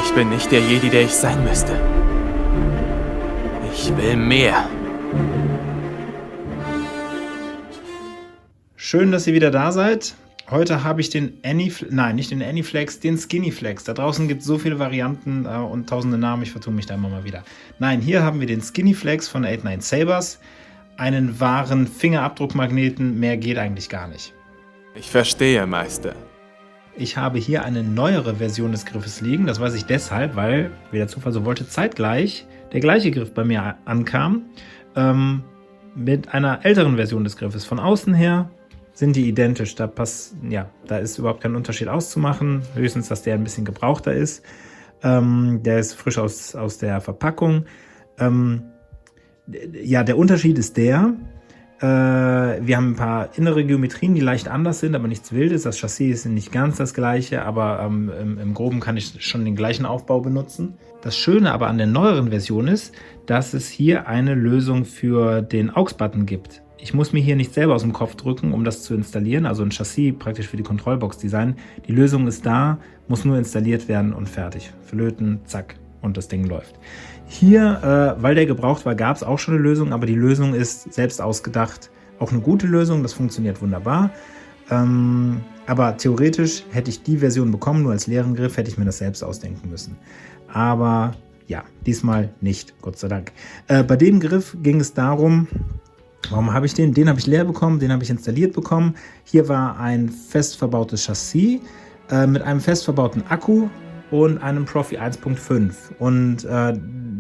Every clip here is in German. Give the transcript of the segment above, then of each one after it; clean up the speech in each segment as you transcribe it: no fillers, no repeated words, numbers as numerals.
Ich bin nicht der Jedi, der ich sein müsste. Ich will mehr. Schön, dass ihr wieder da seid. Heute habe ich den nicht den Anyflex, den Skinnyflex. Da draußen gibt es so viele Varianten und tausende Namen, ich vertue mich da immer mal wieder. Nein, hier haben wir den Skinnyflex von 89 Sabers. Einen wahren Fingerabdruckmagneten, mehr geht eigentlich gar nicht. Ich verstehe, Meister. Ich habe hier eine neuere Version des Griffes liegen. Das weiß ich deshalb, weil, wie der Zufall so wollte, zeitgleich der gleiche Griff bei mir ankam. Mit einer älteren Version des Griffes. Von außen her sind die identisch. Da ist überhaupt kein Unterschied auszumachen. Höchstens, dass der ein bisschen gebrauchter ist. Der ist frisch aus der Verpackung. Der Unterschied ist wir haben ein paar innere Geometrien, die leicht anders sind, aber nichts Wildes. Das Chassis ist nicht ganz das gleiche, aber im Groben kann ich schon den gleichen Aufbau benutzen. Das Schöne aber an der neueren Version ist, dass es hier eine Lösung für den AUX-Button gibt. Ich muss mir hier nicht selber aus dem Kopf drücken, um das zu installieren, also ein Chassis praktisch für die Kontrollbox designen. Die Lösung ist da, muss nur installiert werden und fertig. Verlöten, zack, und das Ding läuft. Hier, weil der gebraucht war, gab es auch schon eine Lösung, aber die Lösung ist selbst ausgedacht. Auch eine gute Lösung, das funktioniert wunderbar. Aber theoretisch hätte ich die Version bekommen, nur als leeren Griff hätte ich mir das selbst ausdenken müssen. Aber ja, diesmal nicht, Gott sei Dank. Bei dem Griff ging es darum, warum habe ich den? Den habe ich leer bekommen, den habe ich installiert bekommen. Hier war ein fest verbautes Chassis mit einem fest verbauten Akku und einem Profi 1.5. Und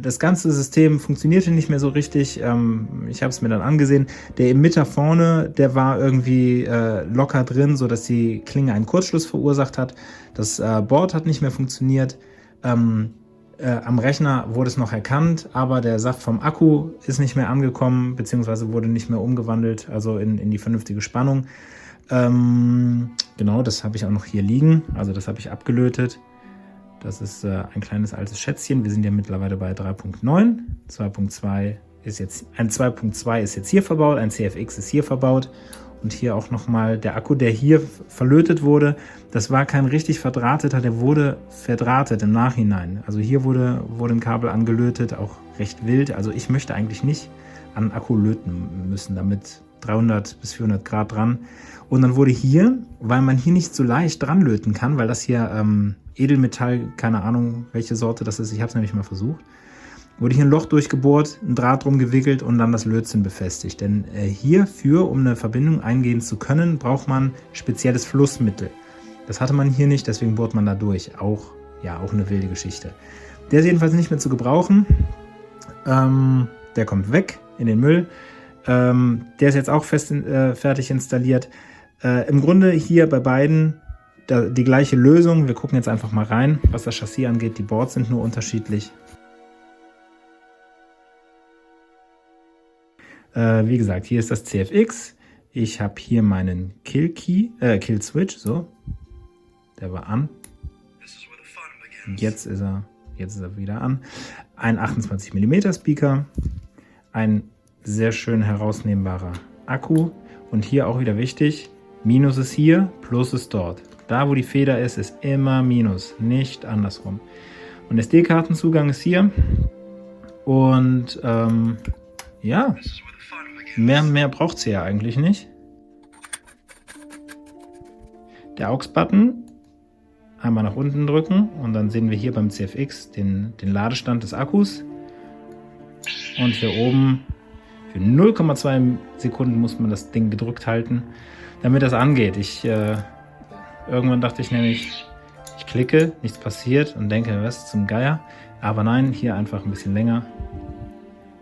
das ganze System funktionierte nicht mehr so richtig. Ich habe es mir dann angesehen. Der Emitter vorne, der war irgendwie locker drin, sodass die Klinge einen Kurzschluss verursacht hat. Das Board hat nicht mehr funktioniert. Am Rechner wurde es noch erkannt, aber der Saft vom Akku ist nicht mehr angekommen, beziehungsweise wurde nicht mehr umgewandelt, also in die vernünftige Spannung. Genau, das habe ich auch noch hier liegen, also das habe ich abgelötet. Das ist ein kleines altes Schätzchen. Wir sind ja mittlerweile bei 3.9. 2.2 ist jetzt hier verbaut, ein CFX ist hier verbaut. Und hier auch nochmal der Akku, der hier verlötet wurde. Das war kein richtig verdrahteter, der wurde verdrahtet im Nachhinein. Also hier wurde ein Kabel angelötet, auch recht wild. Also ich möchte eigentlich nicht an Akku löten müssen, damit 300 bis 400 Grad dran. Und dann wurde hier, weil man hier nicht so leicht dran löten kann, weil das hier Edelmetall, keine Ahnung welche Sorte das ist, ich habe es nämlich mal versucht, wurde hier ein Loch durchgebohrt, ein Draht drum gewickelt und dann das Lötzinn befestigt. Denn hierfür, um eine Verbindung eingehen zu können, braucht man spezielles Flussmittel. Das hatte man hier nicht, deswegen bohrt man da durch. Auch eine wilde Geschichte. Der ist jedenfalls nicht mehr zu gebrauchen. Der kommt weg in den Müll. Der ist jetzt auch fertig installiert. Im Grunde hier bei beiden die gleiche Lösung. Wir gucken jetzt einfach mal rein, was das Chassis angeht. Die Boards sind nur unterschiedlich. Wie gesagt, hier ist das CFX. Ich habe hier meinen Kill Switch. So, der war an. Jetzt ist er wieder an. Ein 28 mm Speaker. Ein sehr schön herausnehmbarer Akku. Und hier auch wieder wichtig, Minus ist hier, Plus ist dort. Da, wo die Feder ist, ist immer Minus, nicht andersrum. Und SD-Kartenzugang ist hier. Und mehr braucht sie ja eigentlich nicht. Der AUX-Button einmal nach unten drücken und dann sehen wir hier beim CFX den Ladestand des Akkus. Und hier oben für 0,2 Sekunden muss man das Ding gedrückt halten, damit das angeht. Irgendwann dachte ich nämlich, ich klicke, nichts passiert und denke, was zum Geier. Aber nein, hier einfach ein bisschen länger.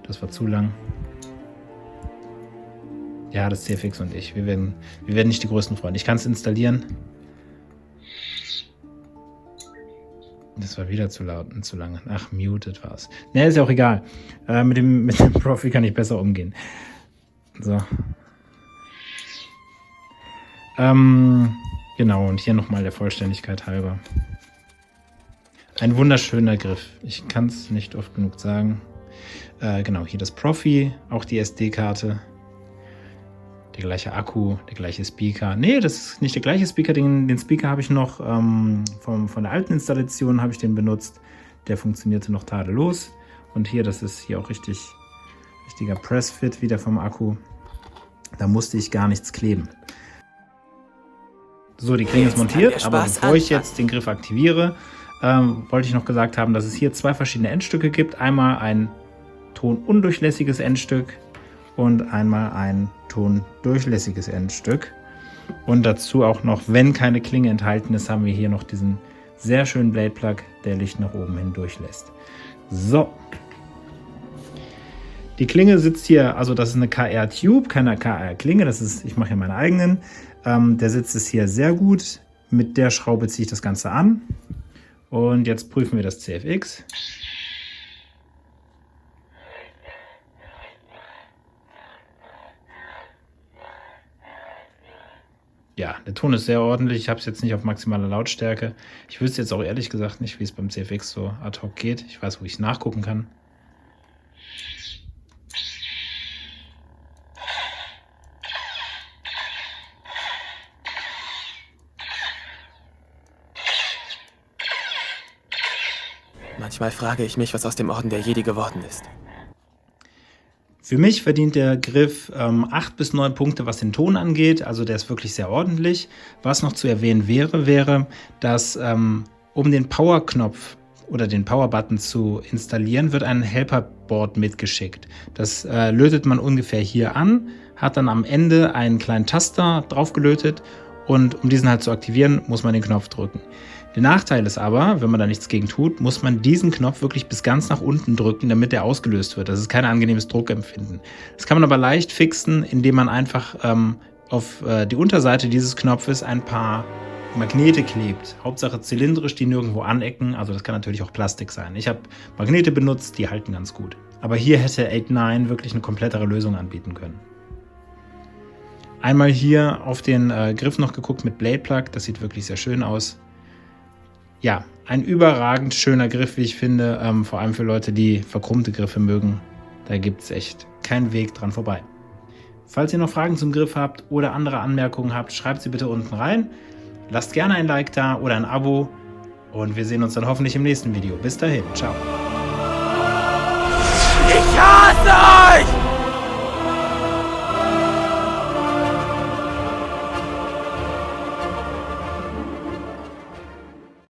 Das war zu lang. Ja, das CFX und ich, wir werden nicht die größten Freunde. Ich kann es installieren. Das war wieder zu laut und zu lange. Ach, muted war es. Ne, ist ja auch egal. Mit dem Profi kann ich besser umgehen. So. Genau, und hier nochmal der Vollständigkeit halber. Ein wunderschöner Griff. Ich kann es nicht oft genug sagen. Genau, hier das Profi, auch die SD-Karte. Der gleiche Akku, der gleiche Speaker. Nee, das ist nicht der gleiche Speaker. Den Speaker habe ich noch von der alten Installation habe ich den benutzt. Der funktionierte noch tadellos. Und hier, das ist hier auch richtiger Pressfit wieder vom Akku. Da musste ich gar nichts kleben. So, die Klinge ist montiert, aber bevor ich jetzt den Griff aktiviere, wollte ich noch gesagt haben, dass es hier zwei verschiedene Endstücke gibt. Einmal ein tonundurchlässiges Endstück und einmal ein tondurchlässiges Endstück. Und dazu auch noch, wenn keine Klinge enthalten ist, haben wir hier noch diesen sehr schönen Blade Plug, der Licht nach oben hin durchlässt. So. Die Klinge sitzt hier, also das ist eine KR Tube, keine KR Klinge, das ist, ich mache hier meine eigenen. Der Sitz ist hier sehr gut. Mit der Schraube ziehe ich das Ganze an. Und jetzt prüfen wir das CFX. Ja, der Ton ist sehr ordentlich. Ich habe es jetzt nicht auf maximaler Lautstärke. Ich wüsste jetzt auch ehrlich gesagt nicht, wie es beim CFX so ad hoc geht. Ich weiß, wo ich es nachgucken kann. Manchmal frage ich mich, was aus dem Orden der Jedi geworden ist. Für mich verdient der Griff 8 bis 9 Punkte, was den Ton angeht. Also der ist wirklich sehr ordentlich. Was noch zu erwähnen wäre, dass um den Power-Knopf oder den Power-Button zu installieren, wird ein Helper-Board mitgeschickt. Das lötet man ungefähr hier an, hat dann am Ende einen kleinen Taster drauf gelötet und um diesen halt zu aktivieren, muss man den Knopf drücken. Der Nachteil ist aber, wenn man da nichts gegen tut, muss man diesen Knopf wirklich bis ganz nach unten drücken, damit der ausgelöst wird. Das ist kein angenehmes Druckempfinden. Das kann man aber leicht fixen, indem man einfach auf die Unterseite dieses Knopfes ein paar Magnete klebt. Hauptsache zylindrisch, die nirgendwo anecken. Also das kann natürlich auch Plastik sein. Ich habe Magnete benutzt, die halten ganz gut. Aber hier hätte 8-9 wirklich eine komplettere Lösung anbieten können. Einmal hier auf den Griff noch geguckt mit Blade Plug. Das sieht wirklich sehr schön aus. Ja, ein überragend schöner Griff, wie ich finde, vor allem für Leute, die verkrummte Griffe mögen. Da gibt es echt keinen Weg dran vorbei. Falls ihr noch Fragen zum Griff habt oder andere Anmerkungen habt, schreibt sie bitte unten rein. Lasst gerne ein Like da oder ein Abo und wir sehen uns dann hoffentlich im nächsten Video. Bis dahin, ciao. Ich hasse euch!